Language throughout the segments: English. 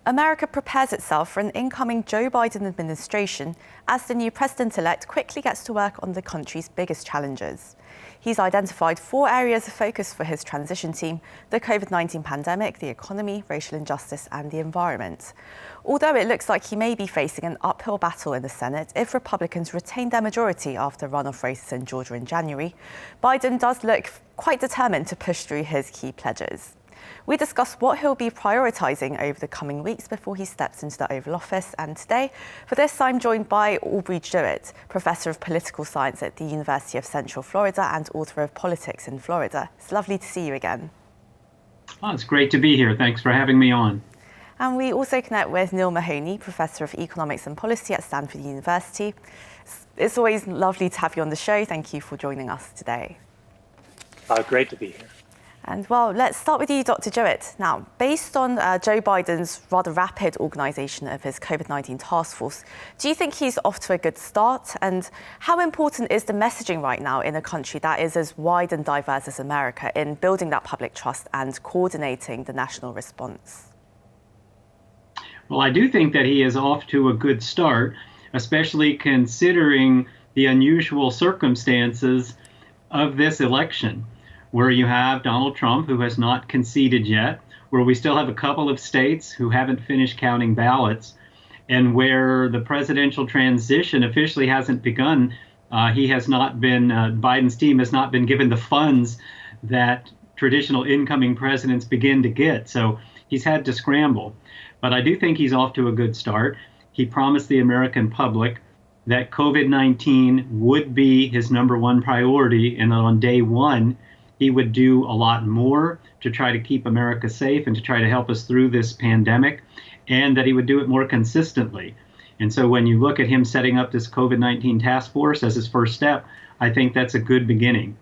America prepares itself for an incoming Joe Biden administration as the new president-elect quickly gets to work on the country's biggest challenges. He's identified 4 areas of focus for his transition team: the COVID-19 pandemic, the economy, racial injustice and the environment. Although it looks like he may be facing an uphill battle in the Senate if Republicans retain their majority after runoff races in Georgia in January, Biden does look quite determined to push through his key pledges. We discuss what he'll be prioritising over the coming weeks before he steps into the Oval Office. And today, for this, I'm joined by Aubrey Jewett, Professor of Political Science at the University of Central Florida and author of Politics in Florida. It's lovely to see you again. Oh, it's great to be here. Thanks for having me on. And we also connect with Neil Mahoney, Professor of Economics and Policy at Stanford University. It's always lovely to have you on the show. Thank you for joining us today. Great to be here. And well, let's start with you, Dr. Jewett. Now, based on Joe Biden's rather rapid organisation of his COVID-19 task force, do you think he's off to a good start? And how important is the messaging right now in a country that is as wide and diverse as America in building that public trust and coordinating the national response? Well, I do think that he is off to a good start, especially considering the unusual circumstances of this election, where you have Donald Trump, who has not conceded yet, where we still have a couple of states who haven't finished counting ballots, and where the presidential transition officially hasn't begun. Biden's team has not been given the funds that traditional incoming presidents begin to get. So he's had to scramble. But I do think he's off to a good start. He promised the American public that COVID-19 would be his number one priority, and that on day one, he would do a lot more to try to keep America safe and to try to help us through this pandemic, and that he would do it more consistently. And so when you look at him setting up this COVID-19 task force as his first step, I think that's a good beginning.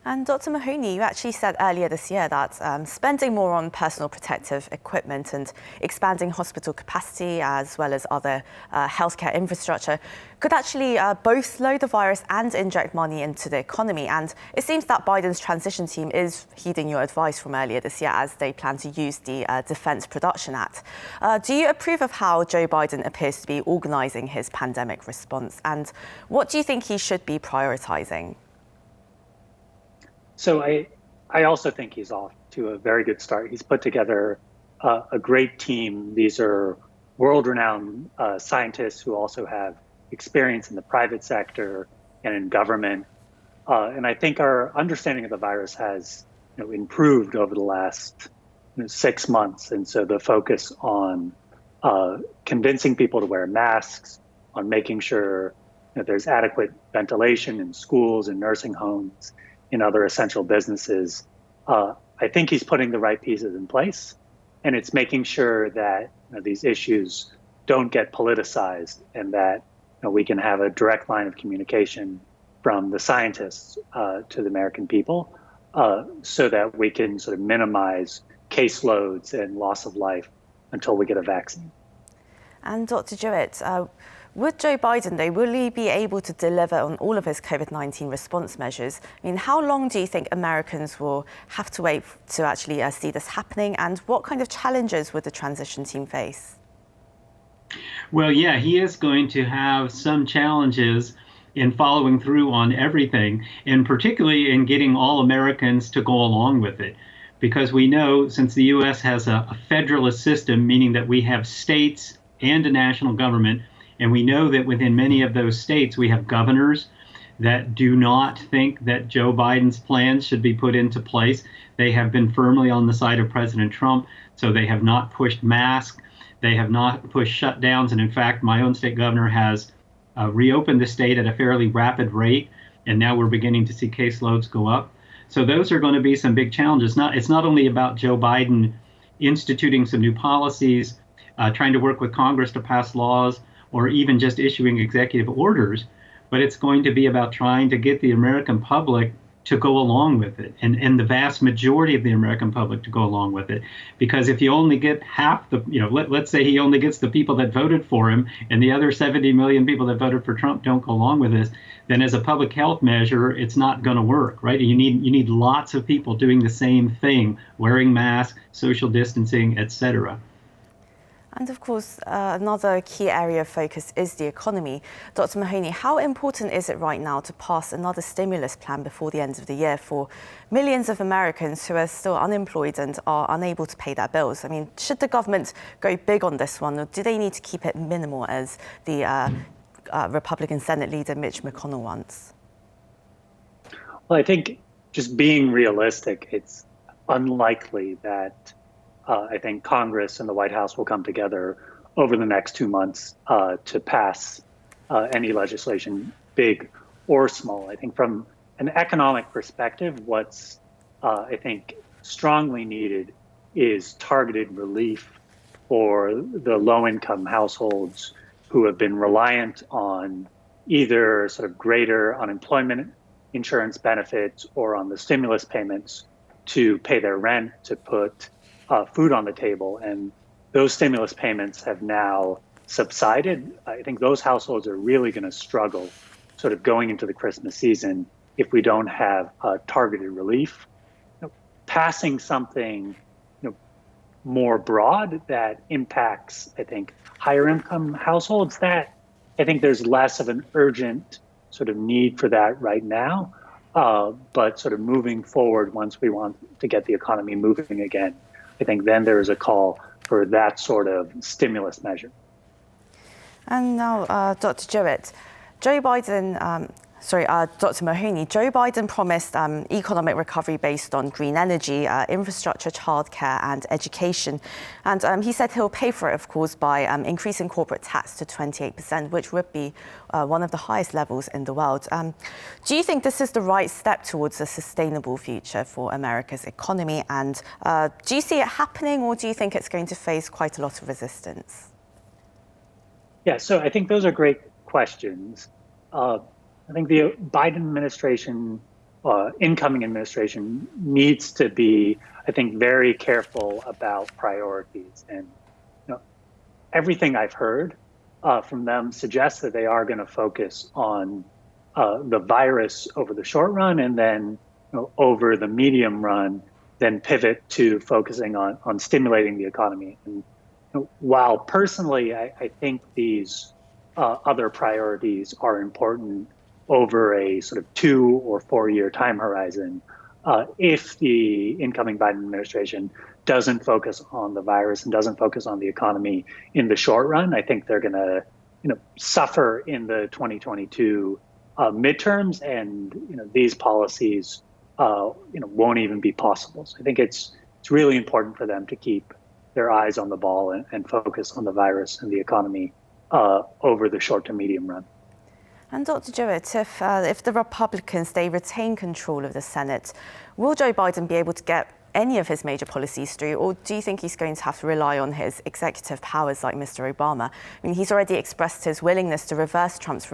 And Dr. Mahoney, you actually said earlier this year that spending more on personal protective equipment and expanding hospital capacity as well as other healthcare infrastructure could actually both slow the virus and inject money into the economy. And it seems that Biden's transition team is heeding your advice from earlier this year as they plan to use the Defense Production Act. Do you approve of how Joe Biden appears to be organising his pandemic response? And what do you think he should be prioritising? So I also think he's off to a very good start. He's put together a great team. These are world-renowned scientists who also have experience in the private sector and in government. And I think our understanding of the virus has improved over the last 6 months. And so the focus on convincing people to wear masks, on making sure that there's adequate ventilation in schools and nursing homes, in other essential businesses, I think he's putting the right pieces in place, and it's making sure that these issues don't get politicized, and that we can have a direct line of communication from the scientists to the American people, so that we can sort of minimize caseloads and loss of life until we get a vaccine. And Dr. Jewett, would Joe Biden, though, will he be able to deliver on all of his COVID-19 response measures? I mean, how long do you think Americans will have to wait to actually see this happening? And what kind of challenges would the transition team face? Well, yeah, he is going to have some challenges in following through on everything, and particularly in getting all Americans to go along with it. Because we know, since the U.S. has a federalist system, meaning that we have states and a national government, and we know that within many of those states, we have governors that do not think that Joe Biden's plans should be put into place. They have been firmly on the side of President Trump, so they have not pushed masks. They have not pushed shutdowns. And in fact, my own state governor has reopened the state at a fairly rapid rate. And now we're beginning to see caseloads go up. So those are going to be some big challenges. It's not only about Joe Biden instituting some new policies, trying to work with Congress to pass laws, or even just issuing executive orders, but it's going to be about trying to get the American public to go along with it, and the vast majority of the American public to go along with it. Because if you only get half the, let's say he only gets the people that voted for him, and the other 70 million people that voted for Trump don't go along with this, then as a public health measure, it's not going to work, right? You need lots of people doing the same thing, wearing masks, social distancing, etc. And of course, another key area of focus is the economy. Dr. Mahoney, how important is it right now to pass another stimulus plan before the end of the year for millions of Americans who are still unemployed and are unable to pay their bills? I mean, should the government go big on this one, or do they need to keep it minimal as the Republican Senate leader Mitch McConnell wants? Well, I think just being realistic, it's unlikely that I think Congress and the White House will come together over the next 2 months to pass any legislation, big or small. I think from an economic perspective, what's I think strongly needed is targeted relief for the low-income households who have been reliant on either sort of greater unemployment insurance benefits or on the stimulus payments to pay their rent, to put food on the table. And those stimulus payments have now subsided. I think those households are really going to struggle sort of going into the Christmas season if we don't have targeted relief. Passing something more broad that impacts, I think, higher income households, that I think there's less of an urgent sort of need for that right now. But sort of moving forward, once we want to get the economy moving again, I think then there is a call for that sort of stimulus measure. And now, Dr. Jewett, Dr. Mahoney, Joe Biden promised economic recovery based on green energy, infrastructure, childcare and education. And he said he'll pay for it, of course, by increasing corporate tax to 28%, which would be one of the highest levels in the world. Do you think this is the right step towards a sustainable future for America's economy? And do you see it happening, or do you think it's going to face quite a lot of resistance? Yeah, so I think those are great questions. I think the Biden administration, incoming administration, needs to be, I think, very careful about priorities. And everything I've heard from them suggests that they are going to focus on the virus over the short run, and then over the medium run, then pivot to focusing on stimulating the economy. And while personally, I think these other priorities are important over a sort of 2 or 4 year time horizon, if the incoming Biden administration doesn't focus on the virus and doesn't focus on the economy in the short run, I think they're going to suffer in the 2022 midterms, and these policies won't even be possible. So I think it's really important for them to keep their eyes on the ball and focus on the virus and the economy over the short to medium run. And Dr. Jewett, if the Republicans, they retain control of the Senate, will Joe Biden be able to get any of his major policies through, or do you think he's going to have to rely on his executive powers like Mr. Obama? I mean, he's already expressed his willingness to reverse Trump's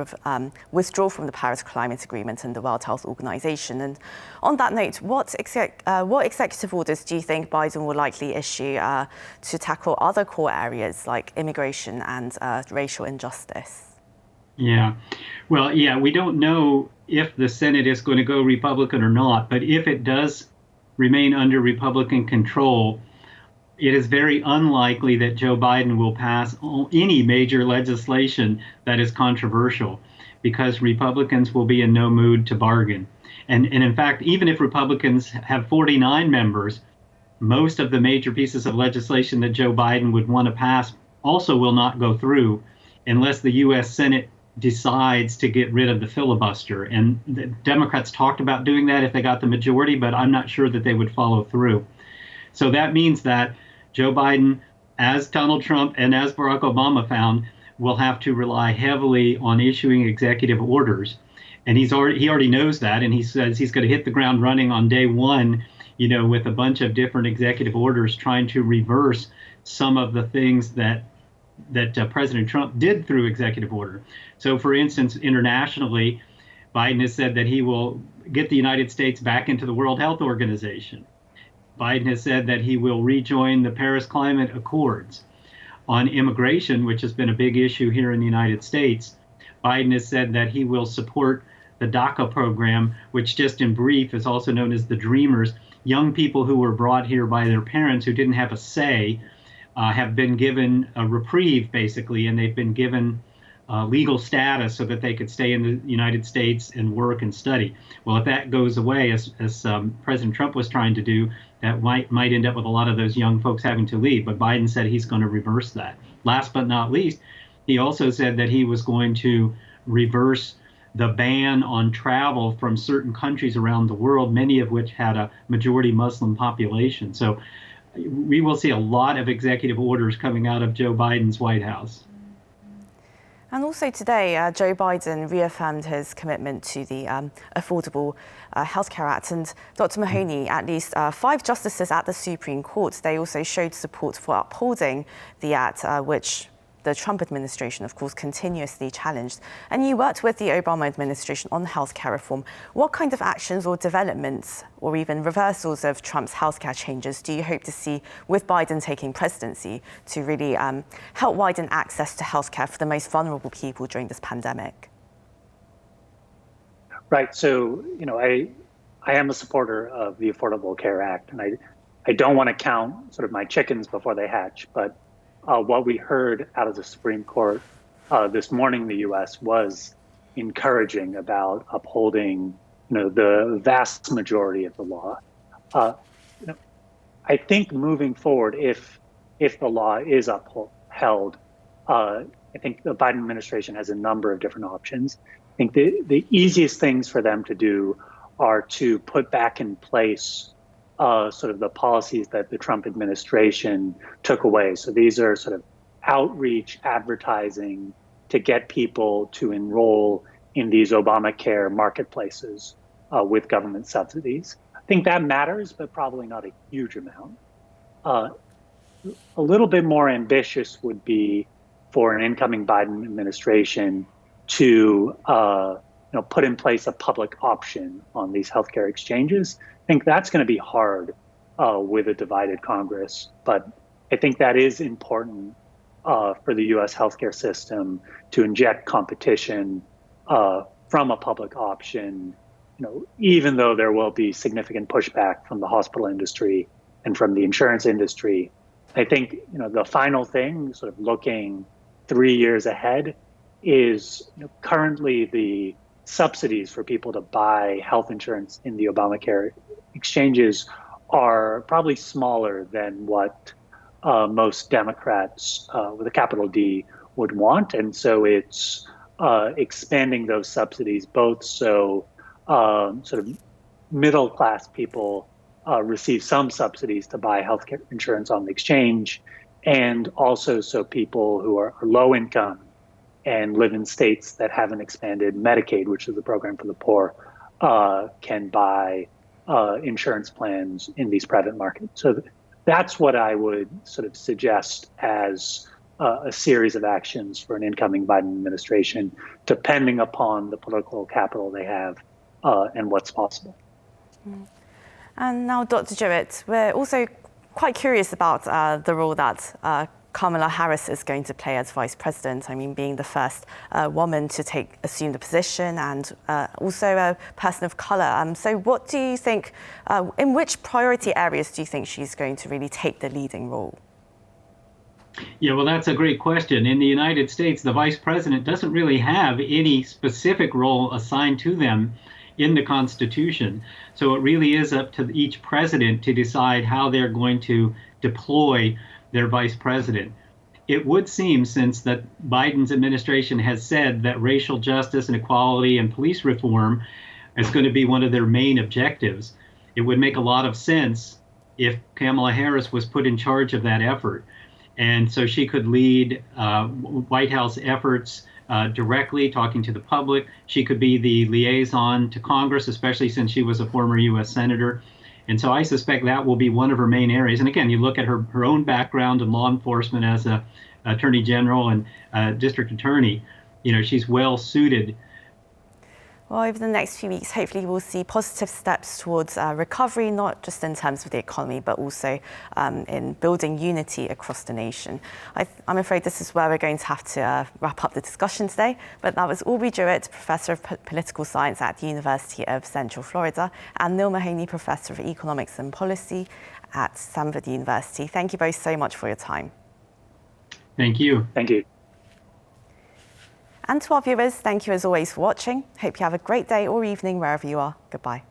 withdrawal from the Paris Climate Agreement and the World Health Organization. And on that note, what executive orders do you think Biden will likely issue to tackle other core areas like immigration and racial injustice? Yeah, well, we don't know if the Senate is going to go Republican or not, but if it does remain under Republican control, it is very unlikely that Joe Biden will pass any major legislation that is controversial, because Republicans will be in no mood to bargain. And in fact, even if Republicans have 49 members, most of the major pieces of legislation that Joe Biden would want to pass also will not go through unless the U.S. Senate decides to get rid of the filibuster. And the Democrats talked about doing that if they got the majority, but I'm not sure that they would follow through. So that means that Joe Biden, as Donald Trump and as Barack Obama found, will have to rely heavily on issuing executive orders. And he already knows that, and he says he's going to hit the ground running on day one, with a bunch of different executive orders trying to reverse some of the things that President Trump did through executive order. So, for instance, internationally, Biden has said that he will get the United States back into the World Health Organization. Biden has said that he will rejoin the Paris Climate Accords. On immigration, which has been a big issue here in the United States, Biden has said that he will support the DACA program, which just in brief is also known as the Dreamers, young people who were brought here by their parents who didn't have a say, have been given a reprieve, basically, and they've been given legal status so that they could stay in the United States and work and study. Well, if that goes away, as President Trump was trying to do, that might end up with a lot of those young folks having to leave. But Biden said he's going to reverse that. Last but not least, he also said that he was going to reverse the ban on travel from certain countries around the world, many of which had a majority Muslim population. So we will see a lot of executive orders coming out of Joe Biden's White House. And also today, Joe Biden reaffirmed his commitment to the Affordable Healthcare Act. And Dr. Mahoney, at least 5 justices at the Supreme Court, they also showed support for upholding the act, which the Trump administration, of course, continuously challenged. And you worked with the Obama administration on healthcare reform. What kind of actions or developments or even reversals of Trump's healthcare changes do you hope to see with Biden taking presidency to really help widen access to healthcare for the most vulnerable people during this pandemic? Right. So, I am a supporter of the Affordable Care Act, and I don't want to count sort of my chickens before they hatch, but what we heard out of the Supreme Court this morning in the U.S. was encouraging about upholding, the vast majority of the law. I think moving forward, if the law is upheld, I think the Biden administration has a number of different options. I think the easiest things for them to do are to put back in place sort of the policies that the Trump administration took away. So these are sort of outreach advertising to get people to enroll in these Obamacare marketplaces with government subsidies. I think that matters, but probably not a huge amount. A little bit more ambitious would be for an incoming Biden administration to put in place a public option on these healthcare exchanges. I think that's going to be hard with a divided Congress, but I think that is important for the U.S. healthcare system to inject competition from a public option, even though there will be significant pushback from the hospital industry and from the insurance industry. I think the final thing, sort of looking 3 years ahead, is currently the subsidies for people to buy health insurance in the Obamacare exchanges are probably smaller than what most Democrats with a capital D would want. And so it's expanding those subsidies, both so sort of middle class people receive some subsidies to buy healthcare insurance on the exchange, and also so people who are low income and live in states that haven't expanded Medicaid, which is the program for the poor, can buy insurance plans in these private markets. So that's what I would sort of suggest as a series of actions for an incoming Biden administration, depending upon the political capital they have and what's possible. And now, Dr. Jewett, we're also quite curious about the role that Kamala Harris is going to play as vice president. I mean, being the first woman to assume the position and also a person of color. So what do you think, in which priority areas do you think she's going to really take the leading role? Yeah, well, that's a great question. In the United States, the vice president doesn't really have any specific role assigned to them in the Constitution. So it really is up to each president to decide how they're going to deploy their vice president. It would seem, since that Biden's administration has said that racial justice and equality and police reform is going to be one of their main objectives, it would make a lot of sense if Kamala Harris was put in charge of that effort. And so she could lead White House efforts directly, talking to the public. She could be the liaison to Congress, especially since she was a former U.S. senator. And so I suspect that will be one of her main areas. And again, you look at her own background in law enforcement as a attorney general and district attorney, she's well suited. Well, over the next few weeks, hopefully we'll see positive steps towards recovery, not just in terms of the economy, but also in building unity across the nation. I'm afraid this is where we're going to have to wrap up the discussion today. But that was Aubrey Jewett, Professor of Political Science at the University of Central Florida, and Neil Mahoney, Professor of Economics and Policy at Stanford University. Thank you both so much for your time. Thank you. Thank you. And to our viewers, thank you as always for watching. Hope you have a great day or evening wherever you are. Goodbye.